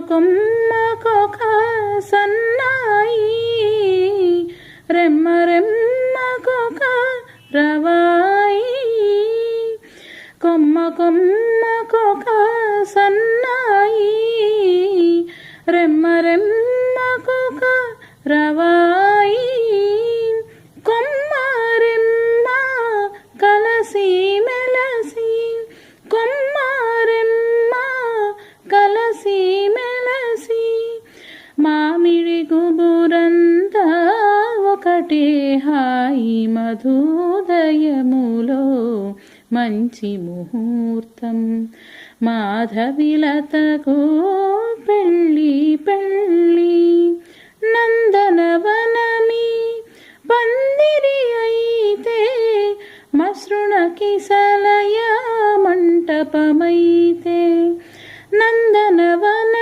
కొమ్మకొక సన్నాయి రెమ్మ రెమ్మకొక రవాయి కొమ్మ కొమ్మకొక సన్నాయి రెమ్మ రెమ్మకొక రవాయి కొమ్మ రెమ్మ కలసి మెలసి కొమ్మ రెమ్మ కలసి మెలసి మామిడి గుబురంతా ఒకటే హాయి మధుదయములో మంచి ముహూర్తం మాధవిలతకు పెళ్ళి